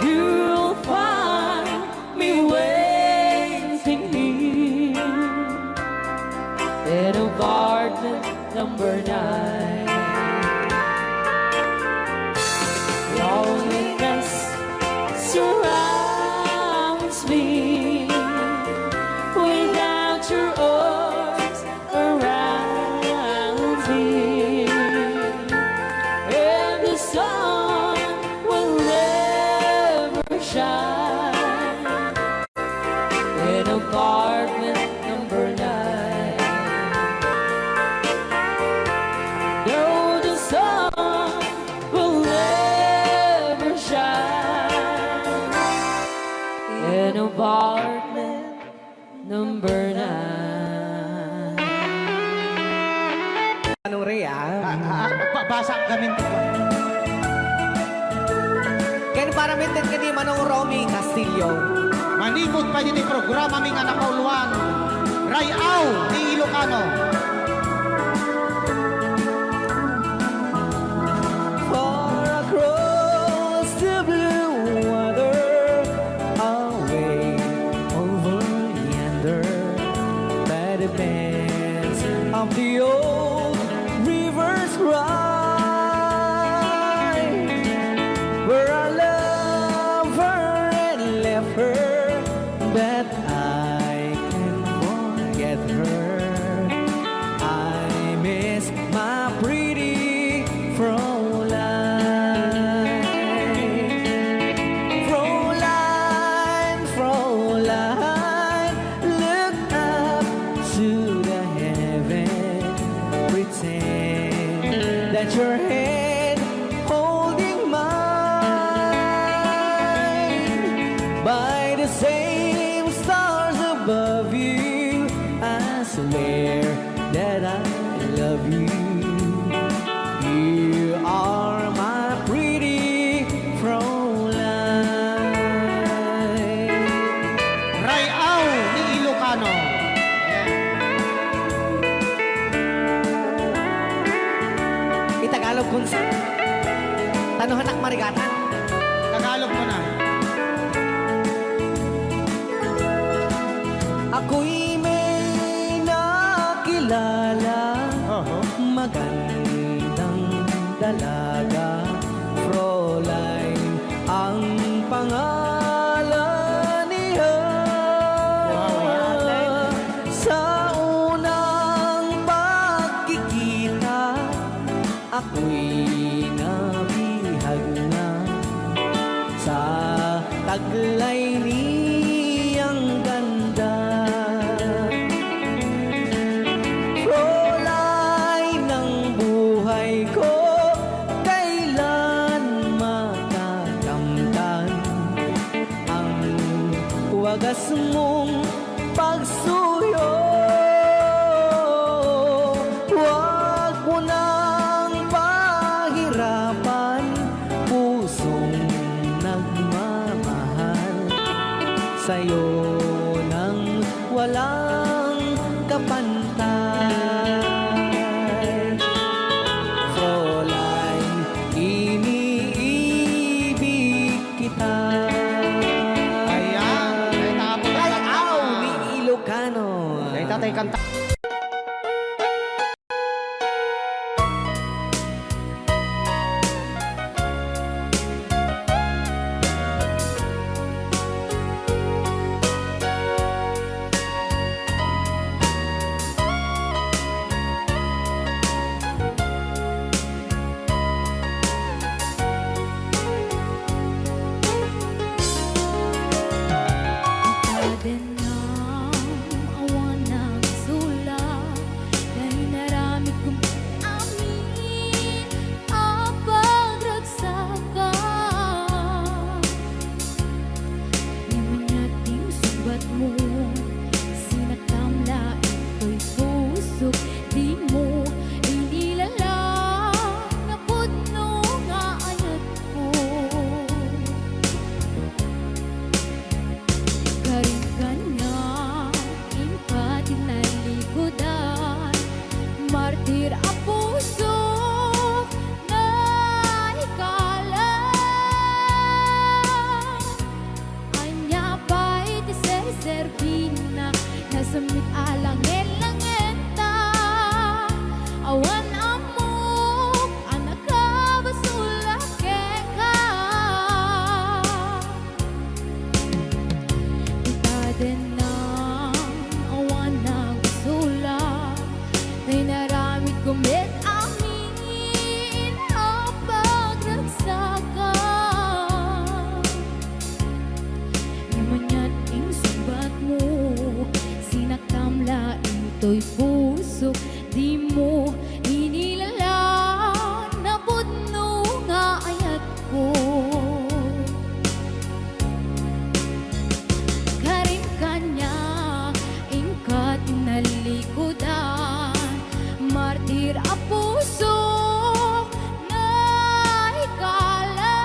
You'll find me waiting here in apartment number 9. Loneliness surrounds me without your arms around me, and the sun will never shine in apartment number 9. No, the sun will never shine in apartment number 9. Anong Rhea? Basa kami. Kaya para mintin ka di Manong Romy Castillo. Manipod pa yun yung programa ming anak kauluan. Rayaw ni Ilocano. Far across the blue water, away over yonder, by the banks of the old rivers ride, where I love her and left her, but I can't forget her. I miss my pretty Fräulein. Fräulein, Fräulein, look up to the heaven, pretend that your hand holding mine. By the same stars above you, I swear that I love you. You are my pretty Fräulein. Rayaw ni Ilocano. Itagalog kung sa tanuhanak marigatan. Tagalog mo na. Ako'y may nakilala, magandang dalaga, Fräulein ang pangalan niya. Sa unang pagkikita, ako'y nabihag na sa taglay niyang ganda. Fräulein ng buhay ko, kailan matakamtan ang wagas mong pagsuyo. Huwag mo nang pahirapan pusong walang kapantay. Fräulein, iniibig kita. Ayan. Ay, tapos Ay, lang aw, naman. ni Ilocano. Ay, tatay kanta. Din ang awan ng sulat dahil narami kong amin ang pagragsakan. Di manyating subat mo, sinakamla ito'y pusok, di mo inilalang na pudno nga ayat ko. Karing kanya, impatin na likodan, martir ang puso na ikalan. Anya ba'y tiserservina, nasamit alang elangenta, awan amok, anak ka basulake ka. Din ng awan ng sulat ay naramit kumit amin ang pagragsakan. Di manyating subat mo, sinakamla ito'y puso, di mo inilalaan na pudno nga ayat ko. Karing kanya, ingkat nalikodan, martir ang puso na ikala.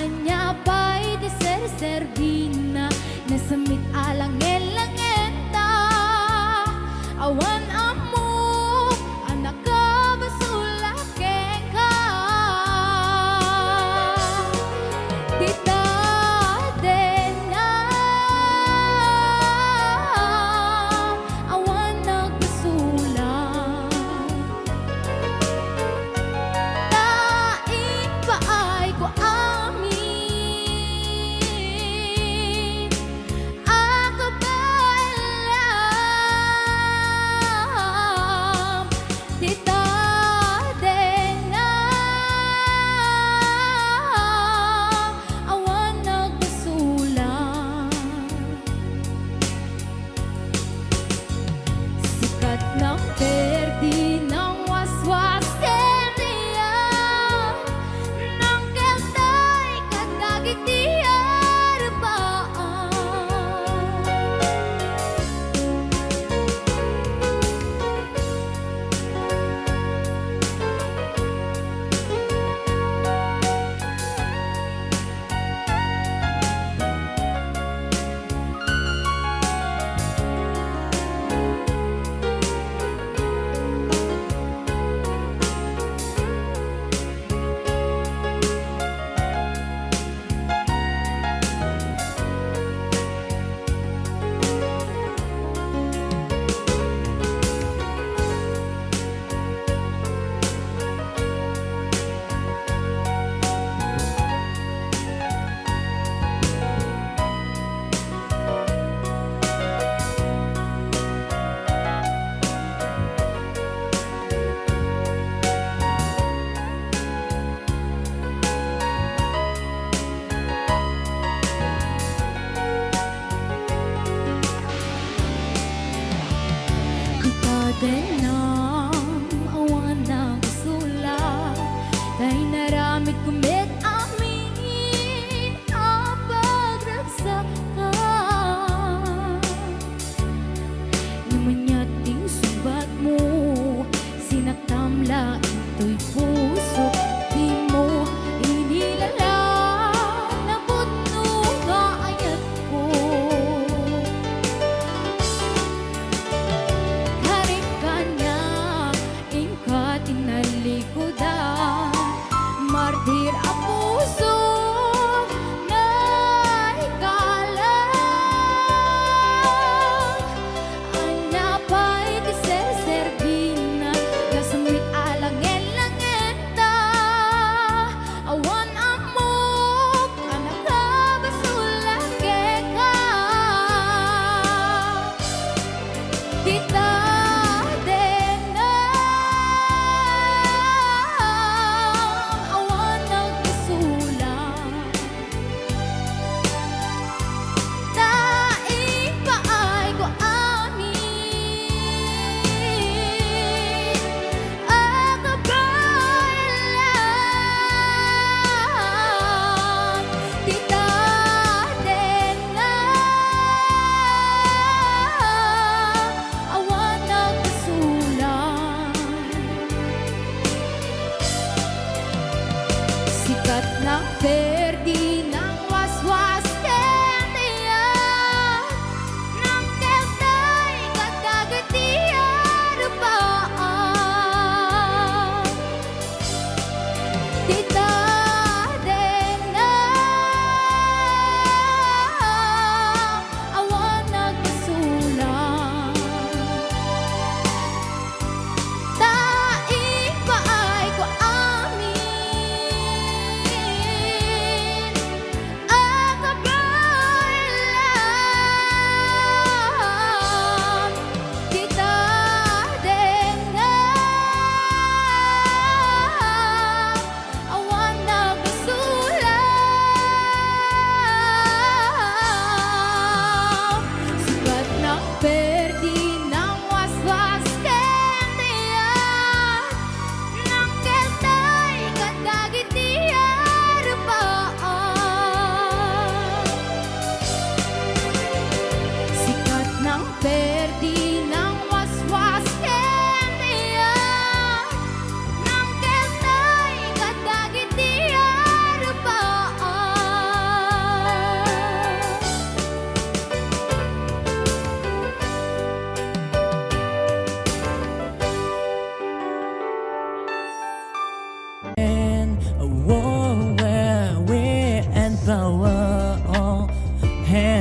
Anya ba'y deserservina, nasamit alang elangenta,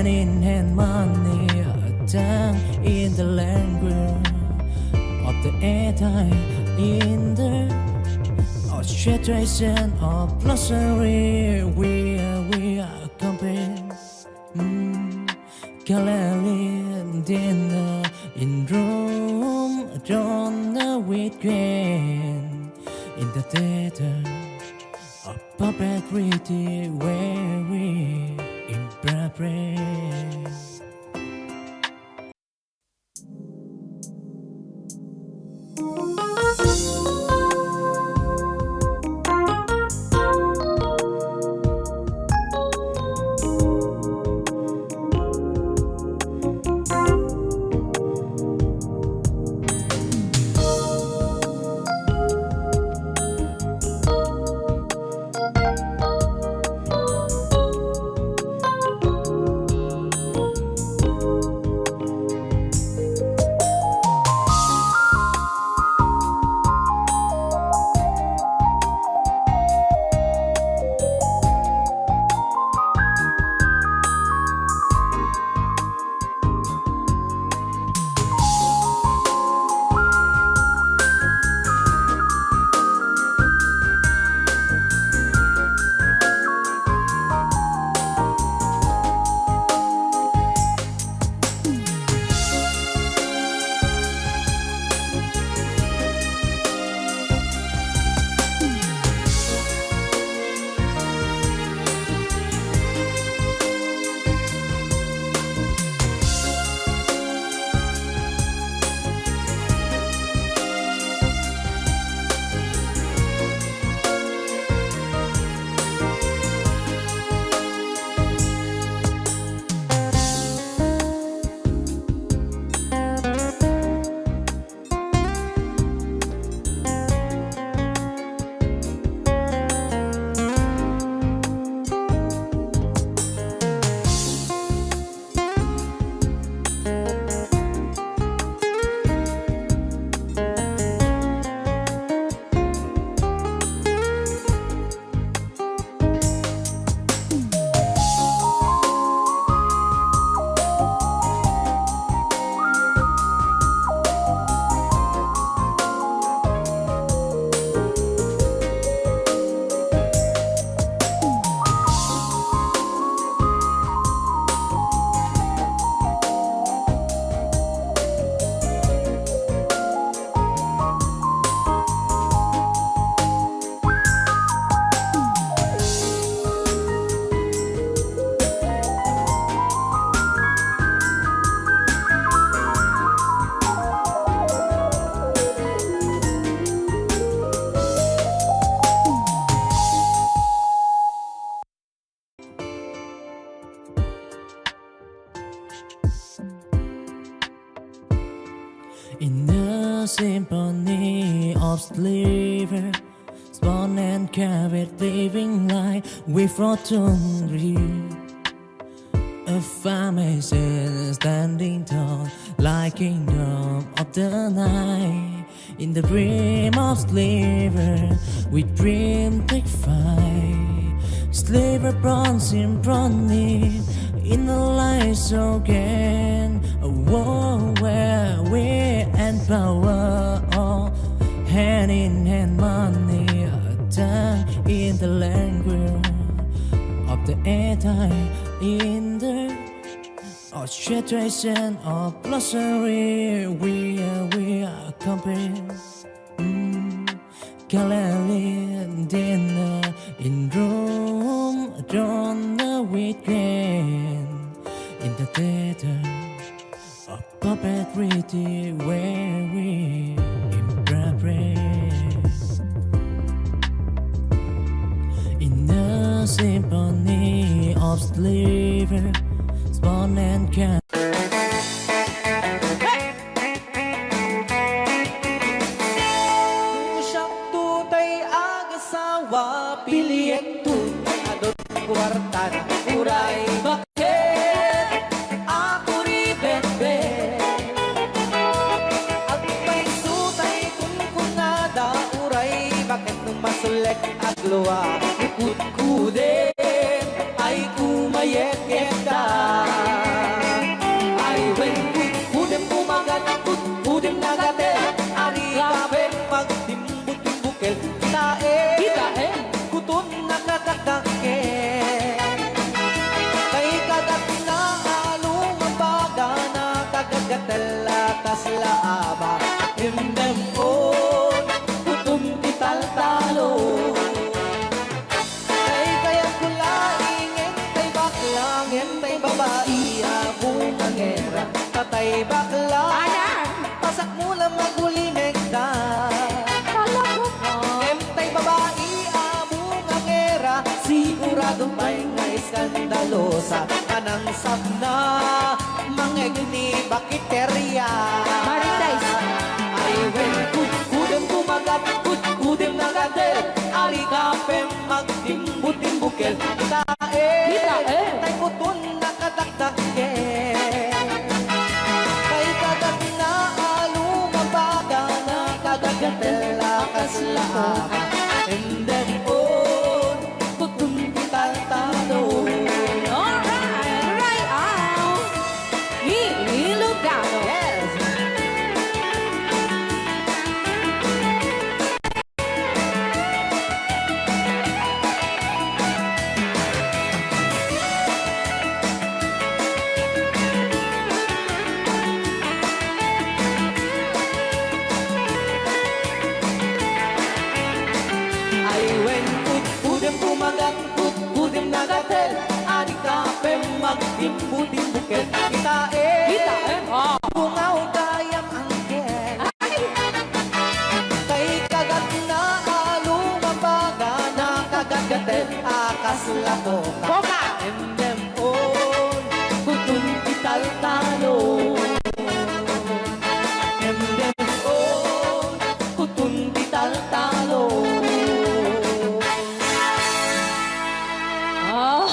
hand in hand money down in the language of the airtime in the situation of luxury. We are company. Gallery dinner in room on the weekend in the theater of puppet pretty where we impress. In the symphony of sliver, spawn and carrot living life with rotundry. A formation standing tall like kingdom of the night. In the dream of sliver, we dream take fight. Sliver bronze symphony in the lights again. A world where we and power all hand in hand money down in the language of the airtime in the situation of luxury. We are company. Gallery dinner in room on the weekend in the theater of puppet pretty where we impress. In the symphony of sliver, spawn and can. Tutay agasawa piliyek tutay adot kwarta na uray bakit ako ri bebe at may sutay kung kunada uray bakit nung masulek at luwa kukudkudin ay kumayet-yeta. kadagatala kaslaaba Himdem on kutum tital-talo Kaya kulaing entay baklang entay babae abong angera Tatay bakla pasak mo lang magulimeg da Entay babae abong angera sigurado pa'y nga iskandalosa Anang sabna mangegni bakiterya Marites. Ay wen kudem kumagat kudem nagadet Ari kapem magtimbutin bukel Tae tay putun nakadakdakel Kay kagat na alumabaga Nakadagatela kaslaka And then on kutun tal-talo Alright, right out. Ilocano. Yes! Ay wen udem pumagat udem nagatel Adik kapem magtimbutin buket Kita bungaw kayang angkel Kay kagat na alumabaga Nakagagatel akas lako Boka. Endem on kutun tital-talo Endem on kutun tital-talo Oh.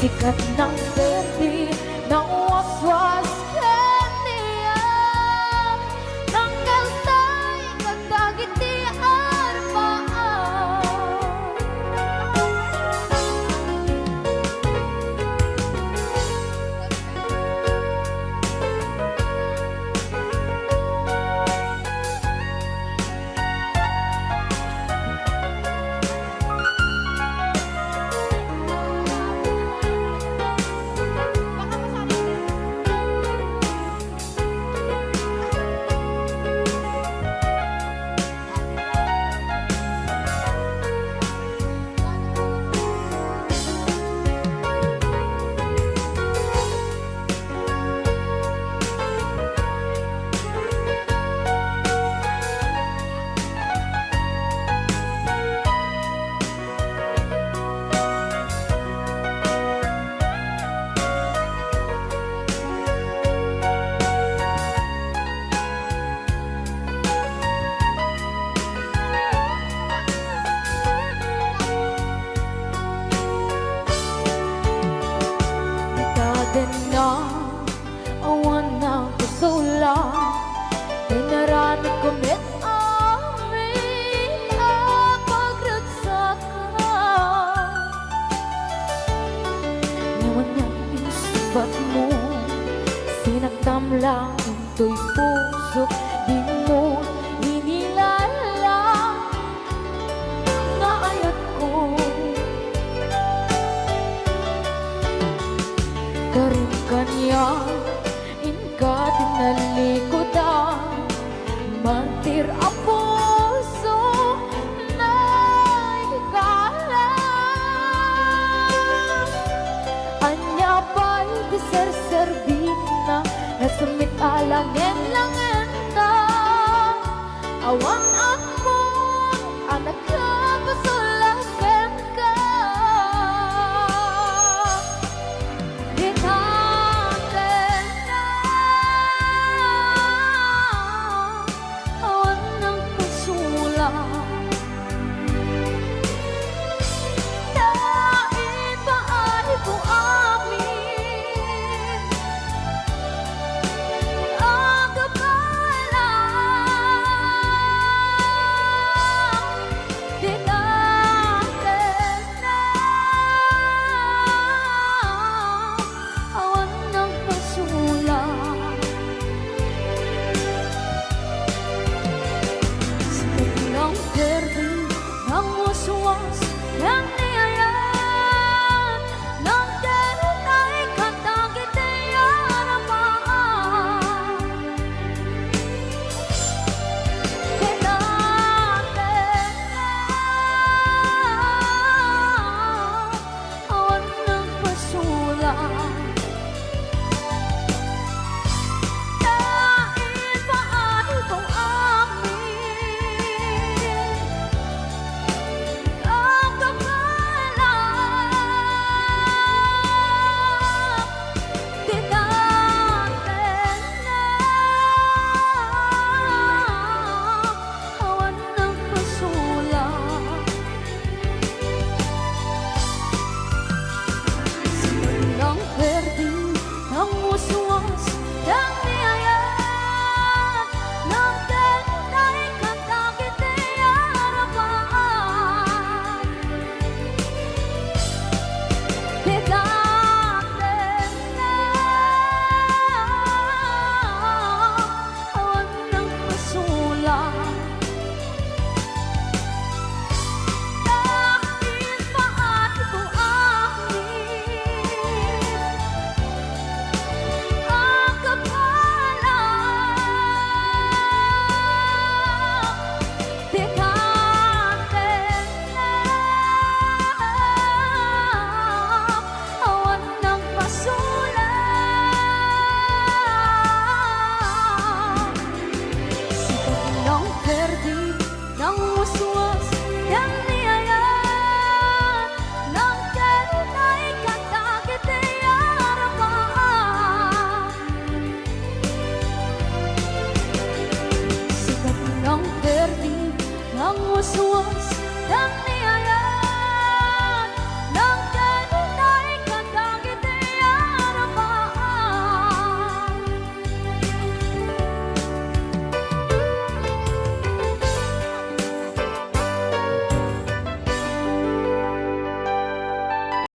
sikat ng berde na waswas kaniya ng kaltay kagdagit di arbaan. Na awan ng kusula dinarami kumit amin ang pagragsakan. Ngayon ang isbat mo sinagtam lang ito'y puso di mo inilala na ayat ko. Karin kanya inka tinalikodan mantir ang puso na ikala anya pa'y diserservina na sumit alangin langin ta awan at